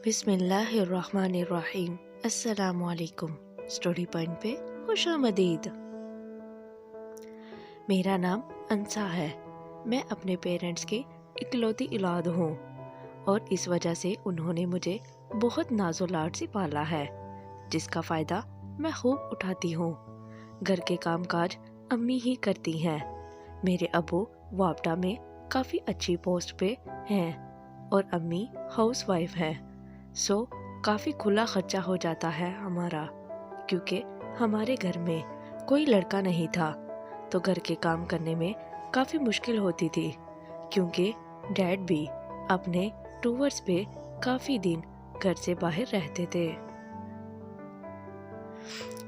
بسم اللہ الرحمن الرحیم۔ السلام علیکم۔ سٹوری پوائنٹ پہ خوش آمدید۔ میرا نام انسا ہے۔ میں اپنے پیرنٹس کی اکلوتی اولاد ہوں اور اس وجہ سے انہوں نے مجھے بہت ناز و لاڈ سے پالا ہے، جس کا فائدہ میں خوب اٹھاتی ہوں۔ گھر کے کام کاج امی ہی کرتی ہیں۔ میرے ابو وابڈا میں کافی اچھی پوسٹ پہ ہیں اور امی ہاؤس وائف ہیں، سو کافی کھلا خرچہ ہو جاتا ہے ہمارا، کیونکہ ہمارے گھر میں کوئی لڑکا نہیں تھا تو گھر کے کام کرنے میں کافی مشکل ہوتی تھی، کیونکہ ڈیڈ بھی اپنے ٹورز پہ کافی دن گھر سے باہر رہتے تھے۔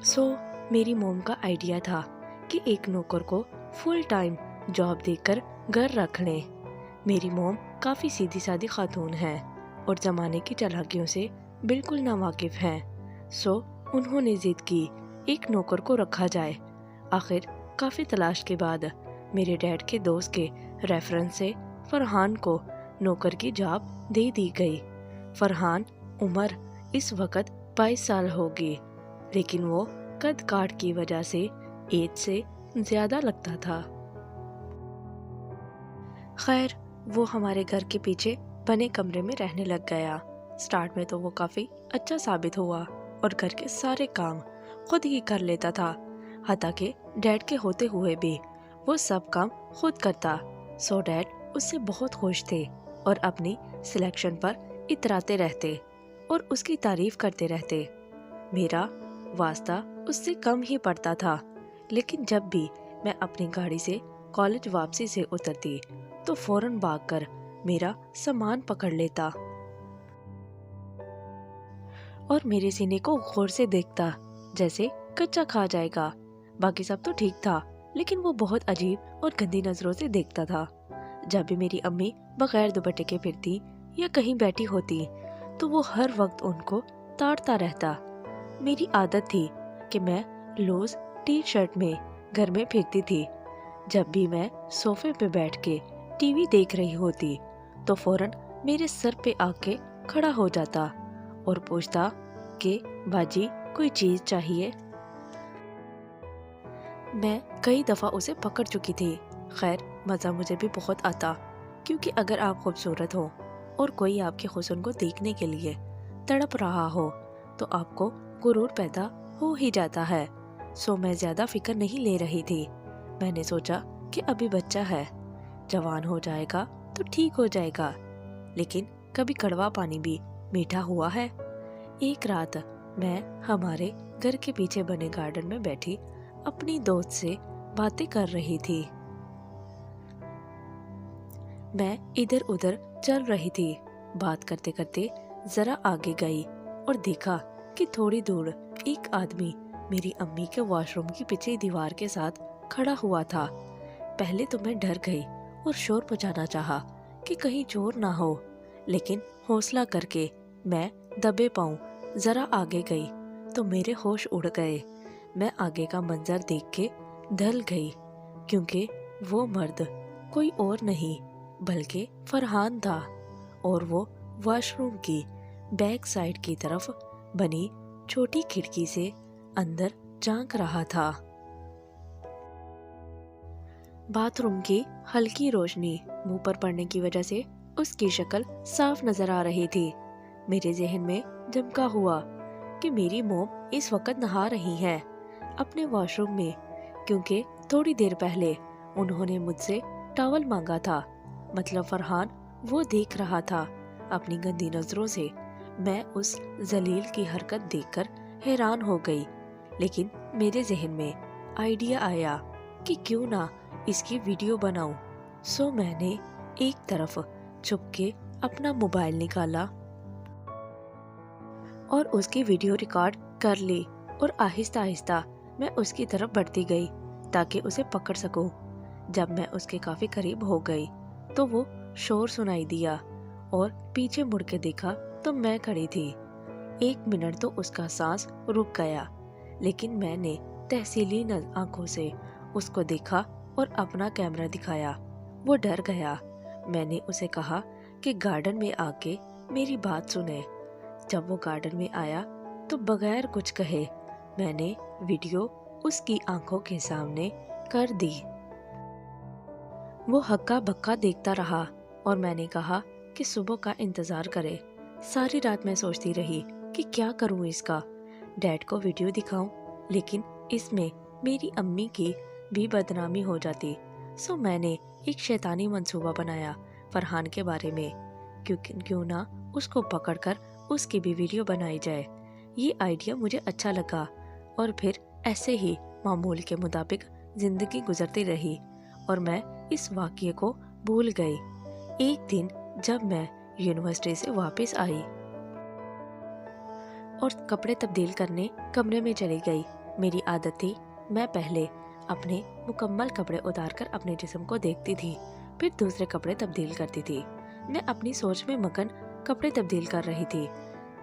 سو میری موم کا آئیڈیا تھا کہ ایک نوکر کو فل ٹائم جاب دے کر گھر رکھ لیں۔ میری موم کافی سیدھی سادی خاتون ہے اور زمانے کی چالاکیوں سے بالکل ناواقف ہیں، سو انہوں نے ضد کی ایک نوکر کو رکھا جائے۔ آخر کافی تلاش کے بعد میرے ڈیڈ کے دوست کے ریفرنس سے فرحان کو نوکر کی جاب دے دی گئی۔ فرحان عمر اس وقت 22 سال ہوگی، لیکن وہ قد کاٹ کی وجہ سے ایج سے زیادہ لگتا تھا۔ خیر، وہ ہمارے گھر کے پیچھے بنے کمرے میں رہنے لگ گیا۔ سٹارٹ میں تو وہ کافی اچھا ثابت ہوا اور گھر کے سارے کام خود ہی کر لیتا تھا، حتیٰ کہ ڈیڈ کے ہوتے ہوئے بھی وہ سب کام خود کرتا۔ سو ڈیڈ اس سے بہت خوش تھے اور اپنی سلیکشن پر اتراتے رہتے اور اس کی تعریف کرتے رہتے۔ میرا واسطہ اس سے کم ہی پڑتا تھا، لیکن جب بھی میں اپنی گاڑی سے کالج واپسی سے اترتی تو فوراً بھاگ کر میرا سامان پکڑ لیتا اور میرے سینے کو غور سے دیکھتا جیسے کچا کھا جائے گا۔ باقی سب تو ٹھیک تھا، لیکن وہ بہت عجیب اور گندی نظروں سے دیکھتا تھا۔ جب بھی میری امی بغیر دوپٹے کے پھرتی یا کہیں بیٹھی ہوتی تو وہ ہر وقت ان کو تاڑتا رہتا۔ میری عادت تھی کہ میں لوز ٹی شرٹ میں گھر میں پھرتی تھی۔ جب بھی میں صوفے پہ بیٹھ کے ٹی وی دیکھ رہی ہوتی تو فوراً میرے سر پہ آ کے کھڑا ہو جاتا اور پوچھتا کہ باجی کوئی چیز چاہیے۔ میں کئی دفعہ اسے پکڑ چکی تھی۔ خیر، مزہ مجھے بھی بہت آتا، کیونکہ اگر آپ خوبصورت ہو اور کوئی آپ کے حسن کو دیکھنے کے لیے تڑپ رہا ہو تو آپ کو غرور پیدا ہو ہی جاتا ہے۔ سو میں زیادہ فکر نہیں لے رہی تھی۔ میں نے سوچا کہ ابھی بچہ ہے، جوان ہو جائے گا تو ٹھیک ہو جائے گا، لیکن کبھی کڑوا پانی بھی میٹھا ہوا ہے۔ ایک رات میں ہمارے گھر کے پیچھے بنے گارڈن میں بیٹھی اپنی دوست سے باتیں کر رہی تھی۔ میں ادھر ادھر چل رہی تھی۔ بات کرتے کرتے ذرا آگے گئی اور دیکھا کہ تھوڑی دور ایک آدمی میری امی کے واش روم کی پچھلی دیوار کے ساتھ کھڑا ہوا تھا۔ پہلے تو میں ڈر گئی اور شور مچانا چاہا کہ کہیں چور نہ ہو، لیکن حوصلہ کر کے میں دبے پاؤں ذرا آگے گئی تو میرے ہوش اڑ گئے۔ میں آگے کا منظر دیکھ کے ڈھل گئی، کیونکہ وہ مرد کوئی اور نہیں بلکہ فرحان تھا اور وہ واش روم کی بیک سائڈ کی طرف بنی چھوٹی کھڑکی سے اندر جھانک رہا تھا۔ باتھ روم کی ہلکی روشنی منہ پر پڑنے کی وجہ سے اس کی شکل صاف نظر آ رہی تھی۔ میرے ذہن میں جمکا ہوا کہ میری موم اس وقت نہا رہی ہے اپنے واش روم میں، کیونکہ تھوڑی دیر پہلے انہوں نے مجھ سے ٹاول مانگا تھا۔ مطلب فرحان وہ دیکھ رہا تھا اپنی گندی نظروں سے۔ میں اس ذلیل کی حرکت دیکھ کر حیران ہو گئی، لیکن میرے ذہن میں آئیڈیا آیا کہ کیوں نہ اس کی ویڈیو بناؤں۔ سو میں نے ایک طرف چھپ کے اپنا موبائل نکالا اور اس کی ویڈیو ریکارڈ کر لی اور آہستہ آہستہ میں اس کی طرف بڑھتی گئی تاکہ اسے پکڑ سکوں۔ جب میں اس کے کافی قریب ہو گئی تو وہ شور سنائی دیا اور پیچھے مڑ کے دیکھا تو میں کھڑی تھی۔ 1 منٹ تو اس کا سانس رک گیا، لیکن میں نے تحصیلی آنکھوں سے اس کو دیکھا اور اپنا کیمرہ دکھایا۔ وہ ڈر گیا۔ میں نے اسے کہا کہ گارڈن میں آ کے میری بات سنے۔ جب وہ گارڈن میں آیا تو بغیر کچھ کہے میں نے ویڈیو اس کی آنکھوں کے سامنے کر دی۔ وہ ہکا بکا دیکھتا رہا اور میں نے کہا کہ صبح کا انتظار کرے۔ ساری رات میں سوچتی رہی کہ کیا کروں اس کا، ڈیڈ کو ویڈیو دکھاؤں، لیکن اس میں میری امی کی بھی بدنامی ہو جاتی۔ سو میں نے ایک شیطانی منصوبہ بنایا فرحان کے بارے میں، کیوں نہ اس کو پکڑ کر اس کی بھی ویڈیو بنائی جائے۔ یہ آئیڈیا مجھے اچھا لگا اور پھر ایسے ہی معمول کے مطابق زندگی گزرتی رہی اور میں اس واقعے کو بھول گئی۔ ایک دن جب میں یونیورسٹی سے واپس آئی اور کپڑے تبدیل کرنے کمرے میں چلی گئی، میری عادت تھی میں پہلے اپنے مکمل کپڑے اتار کر اپنے جسم کو دیکھتی تھی، پھر دوسرے کپڑے تبدیل کرتی تھی۔ میں اپنی سوچ میں مگن کپڑے تبدیل کر رہی تھی،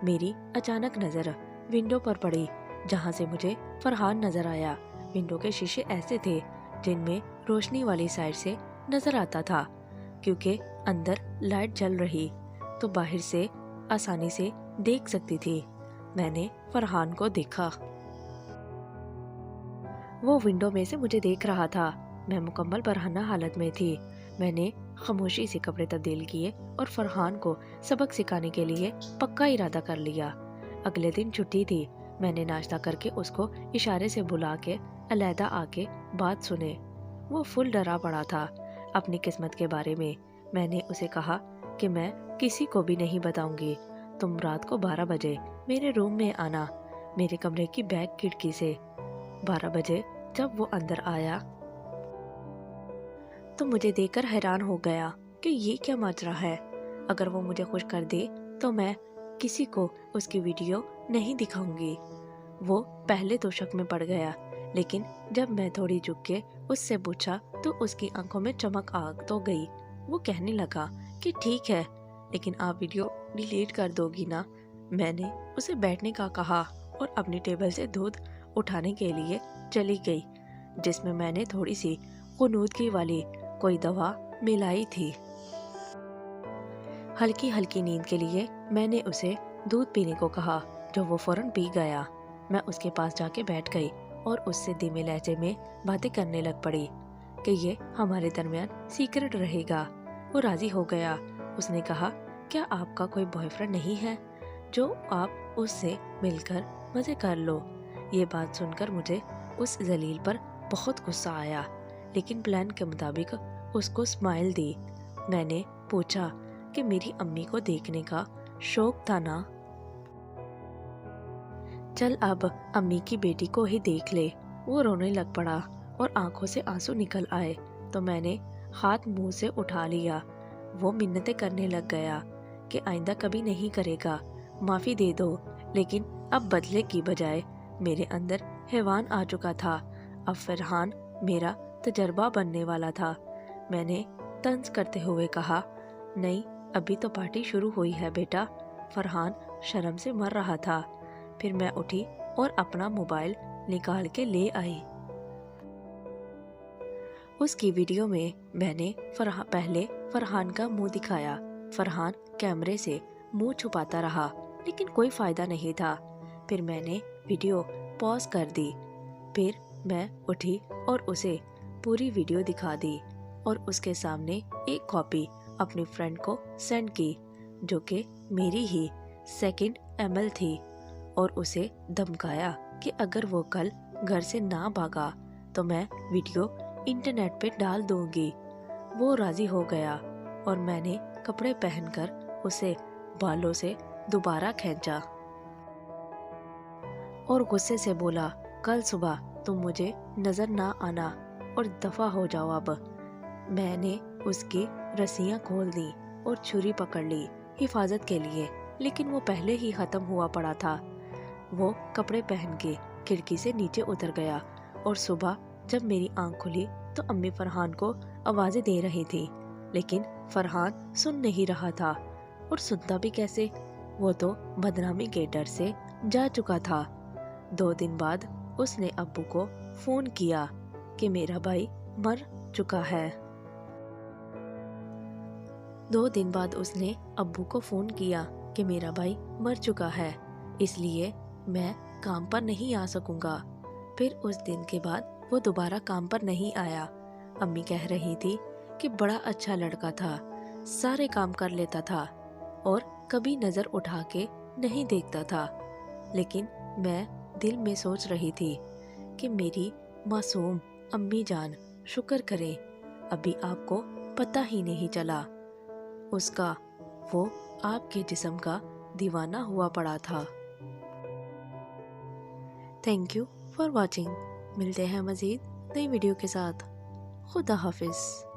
میری اچانک نظر ونڈو پر پڑی جہاں سے مجھے فرحان نظر آیا۔ ونڈو کے شیشے ایسے تھے جن میں روشنی والی سائڈ سے نظر آتا تھا، کیونکہ اندر لائٹ جل رہی تو باہر سے آسانی سے دیکھ سکتی تھی۔ میں نے فرحان کو دیکھا، وہ ونڈو میں سے مجھے دیکھ رہا تھا۔ میں مکمل برہنہ حالت میں تھی۔ میں نے خاموشی سے کپڑے تبدیل کیے اور فرحان کو سبق سکھانے کے لیے پکا ارادہ کر لیا۔ اگلے دن چھٹی تھی، میں نے ناشتہ کر کے اس کو اشارے سے بلا کے علیحدہ آ کے بات سنے۔ وہ فل ڈرا پڑا تھا اپنی قسمت کے بارے میں۔ میں نے اسے کہا کہ میں کسی کو بھی نہیں بتاؤں گی، تم رات کو 12 بجے میرے روم میں آنا، میرے کمرے کی بیک کھڑکی سے۔ 12 بجے جب وہ اندر آیا تو مجھے دیکھ کر حیران ہو گیا کہ یہ کیا ماجرا ہے۔ اگر وہ مجھے خوش کر دے تو میں کسی کو اس کی ویڈیو نہیں دکھاؤں گی۔ وہ پہلے تو شک میں پڑ گیا، لیکن جب میں تھوڑی جھک کے اس سے پوچھا تو اس کی آنکھوں میں چمک آ تو گئی۔ وہ کہنے لگا کہ ٹھیک ہے، لیکن آپ ویڈیو ڈیلیٹ کر دو گی نا۔ میں نے اسے بیٹھنے کا کہا اور اپنی ٹیبل سے دودھ اٹھانے کے لیے چلی گئی، جس میں نے تھوڑی سی غنودگی والی کوئی دوا ملائی تھی۔ ہلکی ہلکی نیند کے لیے میں نے اسے دودھ پینے کو کہا، جو وہ فوراً پی گیا۔ میں اس کے پاس جا کے بیٹھ گئی اور اس سے دھیمے لہجے میں باتیں کرنے لگ پڑی کہ یہ ہمارے درمیان سیکرٹ رہے گا۔ وہ راضی ہو گیا۔ اس نے کہا، کیا آپ کا کوئی بوائے فرینڈ نہیں ہے جو آپ اس سے مل کر مزے کر لو؟ یہ بات سن کر مجھے اس ذلیل پر بہت غصہ آیا، لیکن پلان کے مطابق اس کو اسمائل دی۔ میں نے پوچھا کہ میری امی کو دیکھنے کا شوق تھا نا؟ چل اب امی کی بیٹی کو ہی دیکھ لے۔ وہ رونے لگ پڑا اور آنکھوں سے آنسو نکل آئے تو میں نے ہاتھ منہ سے اٹھا لیا۔ وہ منتیں کرنے لگ گیا کہ آئندہ کبھی نہیں کرے گا، معافی دے دو، لیکن اب بدلے کی بجائے میرے اندر حیوان آ چکا تھا۔ اب فرحان میرا تجربہ بننے والا تھا۔ میں نے طنز کرتے ہوئے کہا، نہیں ابھی تو پارٹی شروع ہوئی ہے بیٹا۔ فرحان شرم سے مر رہا تھا۔ پھر میں اٹھی اور اپنا موبائل نکال کے لے آئی۔ اس کی ویڈیو میں میں نے پہلے فرحان کا منہ دکھایا۔ فرحان کیمرے سے منہ چھپاتا رہا، لیکن کوئی فائدہ نہیں تھا۔ پھر میں نے ویڈیو پاز کر دی۔ پھر میں اٹھی اور اسے پوری ویڈیو دکھا دی اور اس کے سامنے ایک کاپی اپنی فرینڈ کو سینڈ کی، جو کہ میری ہی سیکنڈ ML تھی، اور اسے دھمکایا کہ اگر وہ کل گھر سے نہ بھاگا تو میں ویڈیو انٹرنیٹ پہ ڈال دوں گی۔ وہ راضی ہو گیا اور میں نے کپڑے پہن کر اسے بالوں سے دوبارہ کھینچا اور غصے سے بولا، کل صبح تم مجھے نظر نہ آنا اور دفع ہو جاؤ اب۔ میں نے اس کی رسیاں کھول دی اور چھری پکڑ لی حفاظت کے لیے، لیکن وہ پہلے ہی ختم ہوا پڑا تھا۔ وہ کپڑے پہن کے کھڑکی سے نیچے اتر گیا اور صبح جب میری آنکھ کھلی تو امی فرحان کو آوازیں دے رہی تھی، لیکن فرحان سن نہیں رہا تھا، اور سنتا بھی کیسے؟ وہ تو بدنامی کے ڈر سے جا چکا تھا۔ 2 دن بعد اس نے ابو کو فون کیا کہ میرا بھائی مر چکا ہے۔ 2 دن بعد اس نے ابو کو فون کیا کہ میرا بھائی مر چکا ہے، اس لیے میں کام پر نہیں آ سکوں گا۔ پھر اس دن کے بعد وہ دوبارہ کام پر نہیں آیا۔ امی کہہ رہی تھی کہ بڑا اچھا لڑکا تھا، سارے کام کر لیتا تھا اور کبھی نظر اٹھا کے نہیں دیکھتا تھا۔ لیکن میں دل میں سوچ رہی تھی کہ میری معصوم امی جان شکر کریں، ابھی آپ کو پتہ ہی نہیں چلا اس کا، وہ آپ کے جسم کا دیوانہ ہوا پڑا تھا۔ تھینک یو فار واچنگ، ملتے ہیں مزید نئی ویڈیو کے ساتھ۔ خدا حافظ۔